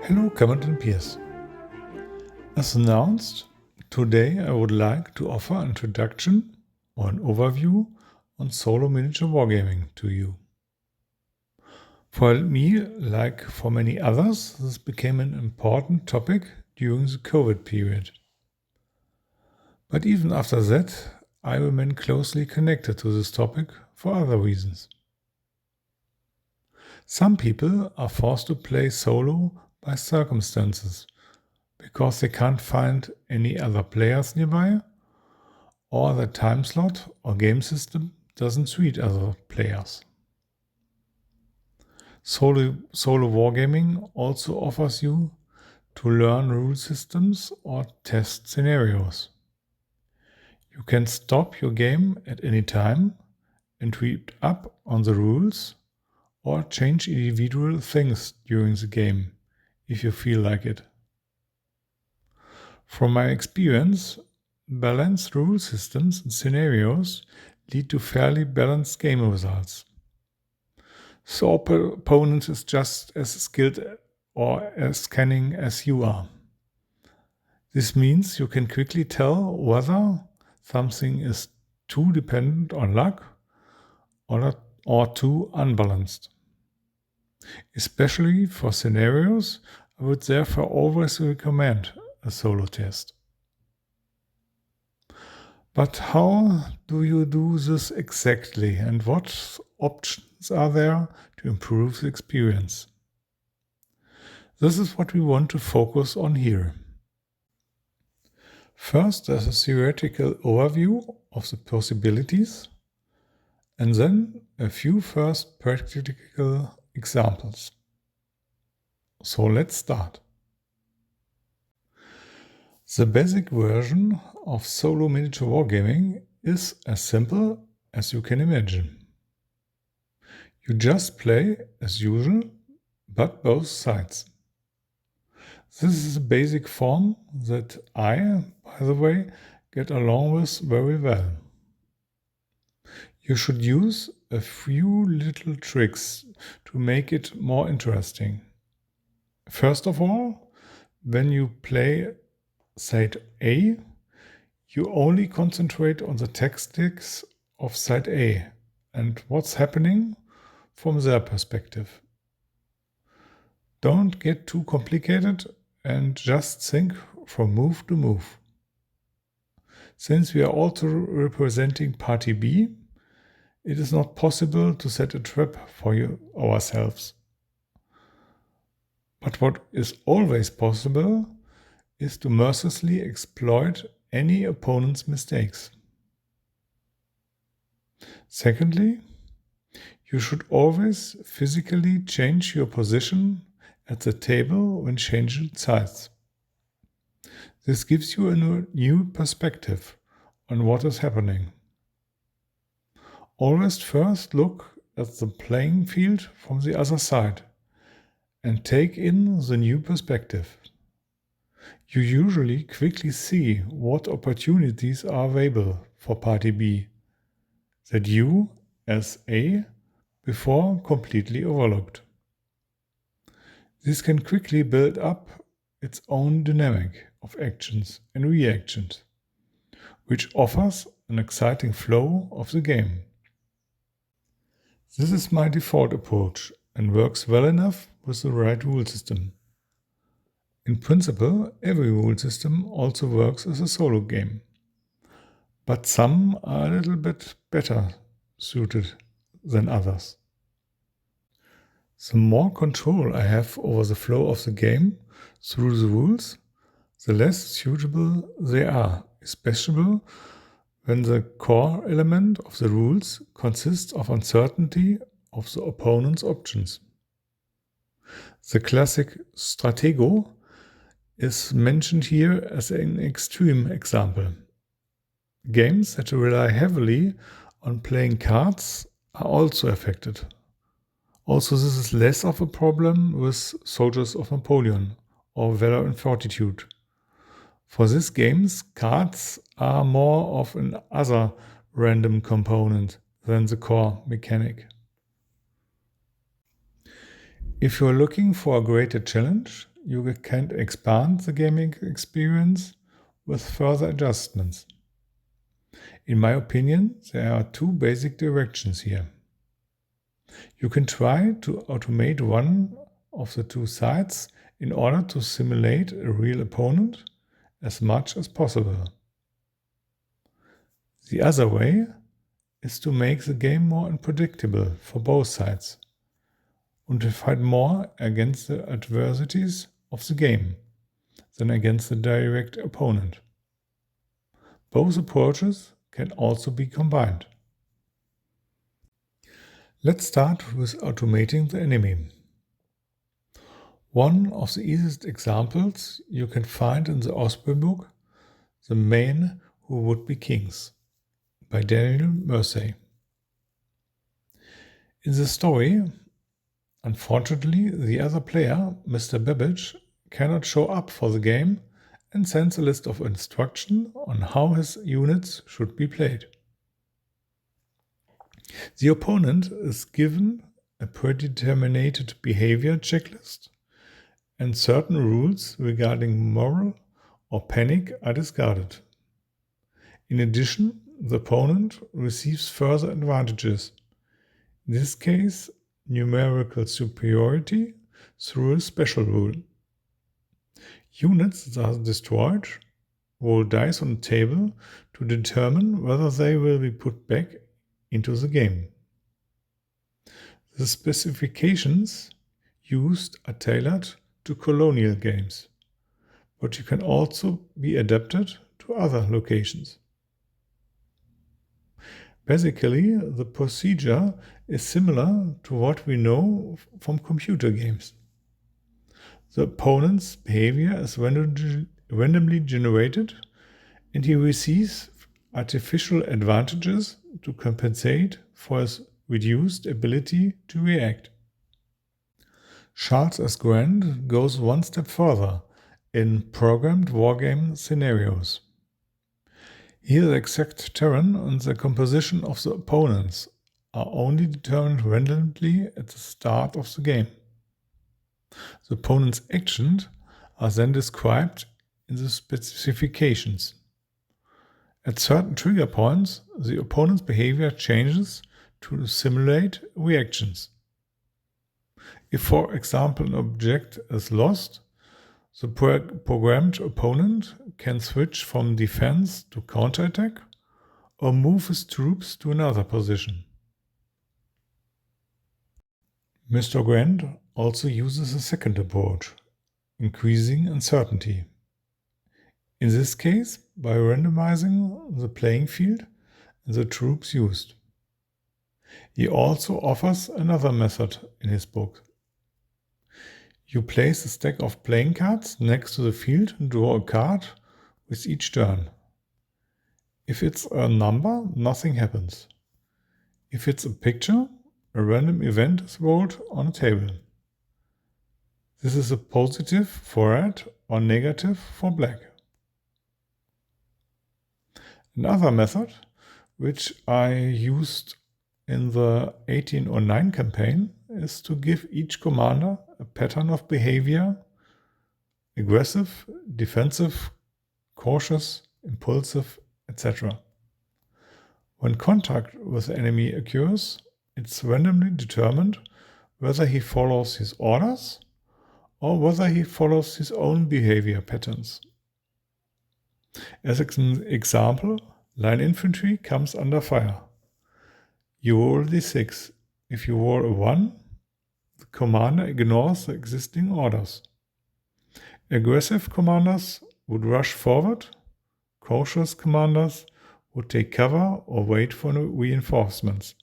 Hello, Cameron and Pierce. As announced, today I would like to offer an introduction or an overview on Solo Miniature Wargaming to you. For me, like for many others, this became an important topic during the COVID period. But even after that, I remain closely connected to this topic for other reasons. Some people are forced to play solo by circumstances, because they can't find any other players nearby, or the time slot or game system doesn't suit other players. Solo Wargaming also offers you to learn rule systems or test scenarios. You can stop your game at any time and read up on the rules or change individual things during the game if you feel like it. From my experience, balanced rule systems and scenarios lead to fairly balanced game results. So opponent is just as skilled or as cunning as you are. This means you can quickly tell whether something is too dependent on luck or too unbalanced. Especially for scenarios, I would therefore always recommend a solo test. But how do you do this exactly, and what options are there to improve the experience? This is what we want to focus on here. First, there's a theoretical overview of the possibilities, and then a few first practical examples. So let's start. The basic version of Solo Miniature Wargaming is as simple as you can imagine. You just play as usual, but both sides. This is a basic form that I, by the way, get along with very well. You should use a few little tricks to make it more interesting. First of all, when you play side A, you only concentrate on the tactics of side A and what's happening from their perspective. Don't get too complicated and just think from move to move. Since we are also representing Party B, it is not possible to set a trap for ourselves. But what is always possible is to mercilessly exploit any opponent's mistakes. Secondly, you should always physically change your position at the table when changing sides. This gives you a new perspective on what is happening. Always first look at the playing field from the other side and take in the new perspective. You usually quickly see what opportunities are available for Party B that you, as A, before completely overlooked. This can quickly build up its own dynamic of actions and reactions, which offers an exciting flow of the game. This is my default approach and works well enough with the right rule system. In principle, every rule system also works as a solo game, but some are a little bit better suited than others. The more control I have over the flow of the game through the rules, the less suitable they are, especially when the core element of the rules consists of uncertainty of the opponent's options. The classic stratego is mentioned here as an extreme example. Games that rely heavily on playing cards are also affected. Also, this is less of a problem with Soldiers of Napoleon or Valor and Fortitude. For these games, cards are more of an other random component than the core mechanic. If you're looking for a greater challenge, you can expand the gaming experience with further adjustments. In my opinion, there are two basic directions here. You can try to automate one of the two sides in order to simulate a real opponent as much as possible. The other way is to make the game more unpredictable for both sides and to fight more against the adversities of the game than against the direct opponent. Both approaches can also be combined. Let's start with automating the enemy. One of the easiest examples you can find in the Osprey book, The Men Who Would Be Kings, by Daniel Mersey. In the story, unfortunately, the other player, Mr. Babbage, cannot show up for the game and sends a list of instructions on how his units should be played. The opponent is given a predetermined behavior checklist, and certain rules regarding moral or panic are discarded. In addition, the opponent receives further advantages, in this case, numerical superiority through a special rule. Units that are destroyed roll dice on a table to determine whether they will be put back into the game. The specifications used are tailored to colonial games, but you can also be adapted to other locations. Basically, the procedure is similar to what we know from computer games. The opponent's behavior is randomly generated, and he receives artificial advantages to compensate for his reduced ability to react. Charles S. Grant goes one step further in programmed wargame scenarios. Here the exact terrain and the composition of the opponents are only determined randomly at the start of the game. The opponent's actions are then described in the specifications. At certain trigger points, the opponent's behavior changes to simulate reactions. If, for example, an object is lost, the programmed opponent can switch from defense to counterattack or move his troops to another position. Mr. Grant also uses a second approach, increasing uncertainty. In this case, by randomizing the playing field and the troops used. He also offers another method in his book. You place a stack of playing cards next to the field and draw a card with each turn. If it's a number, nothing happens. If it's a picture, a random event is rolled on a table. This is a positive for red or negative for black. Another method, which I used in the 1809 campaign, is to give each commander a pattern of behavior: aggressive, defensive, cautious, impulsive, etc. When contact with the enemy occurs, it's randomly determined whether he follows his orders or whether he follows his own behavior patterns. As an example, line infantry comes under fire. You roll d6. If you roll a 1, the commander ignores the existing orders. Aggressive commanders would rush forward. Cautious commanders would take cover or wait for reinforcements.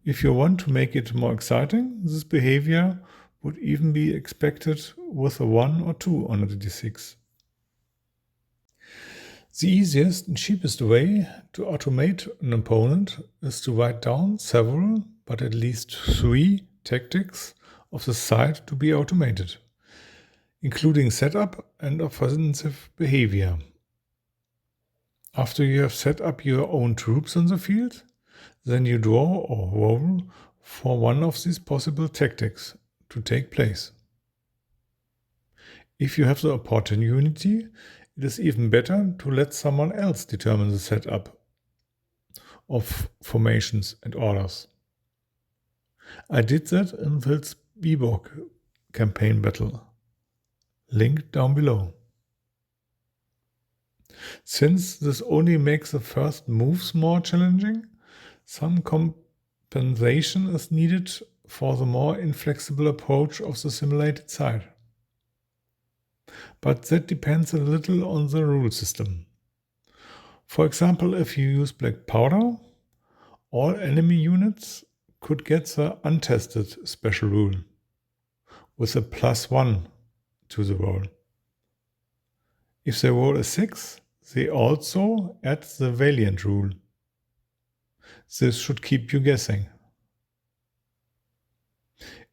If you want to make it more exciting, this behavior would even be expected with a 1 or 2 on a d6. The easiest and cheapest way to automate an opponent is to write down several, but at least 3 tactics of the side to be automated, including setup and offensive behavior. After you have set up your own troops on the field, then you draw or roll for one of these possible tactics to take place. If you have the opportunity, it is even better to let someone else determine the setup of formations and orders. I did that in Phil's Bebop campaign battle. Link down below. Since this only makes the first moves more challenging, some compensation is needed for the more inflexible approach of the simulated side. But that depends a little on the rule system. For example, if you use black powder, all enemy units could get the untested special rule with a +1 to the roll. If they roll a 6, they also add the Valiant rule. This should keep you guessing.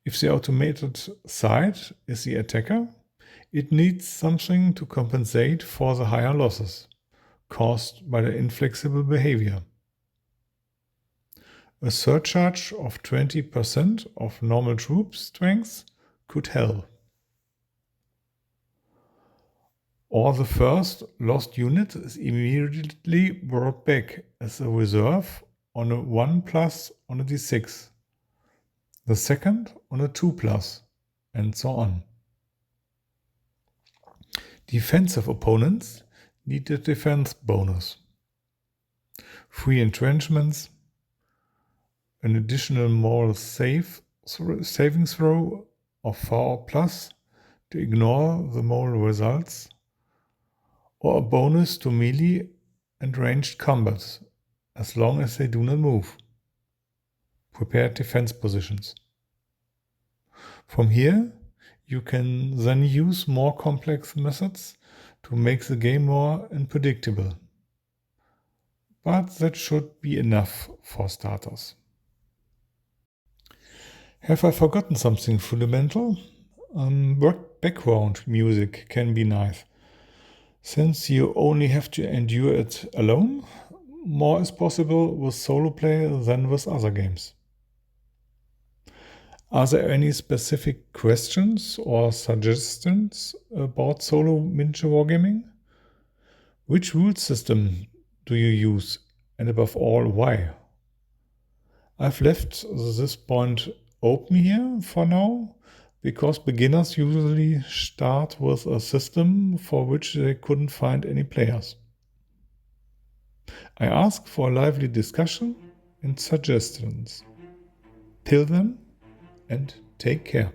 If the automated side is the attacker, it needs something to compensate for the higher losses caused by the inflexible behavior. A surcharge of 20% of normal troop strength could help. Or the first lost unit is immediately brought back as a reserve on a 1+ on a d6, the second on a 2+, and so on. Defensive opponents need a defense bonus. 3 entrenchments, an additional moral saving throw of 4+ to ignore the moral results, or a bonus to melee and ranged combat, as long as they do not move. Prepared defense positions. From here, you can then use more complex methods to make the game more unpredictable. But that should be enough for starters. Have I forgotten something fundamental? Background music can be nice. Since you only have to endure it alone, more is possible with solo play than with other games. Are there any specific questions or suggestions about Solo Miniature Wargaming? Which rule system do you use, and above all, why? I've left this point open here for now, because beginners usually start with a system for which they couldn't find any players. I ask for a lively discussion and suggestions. Till then, and take care.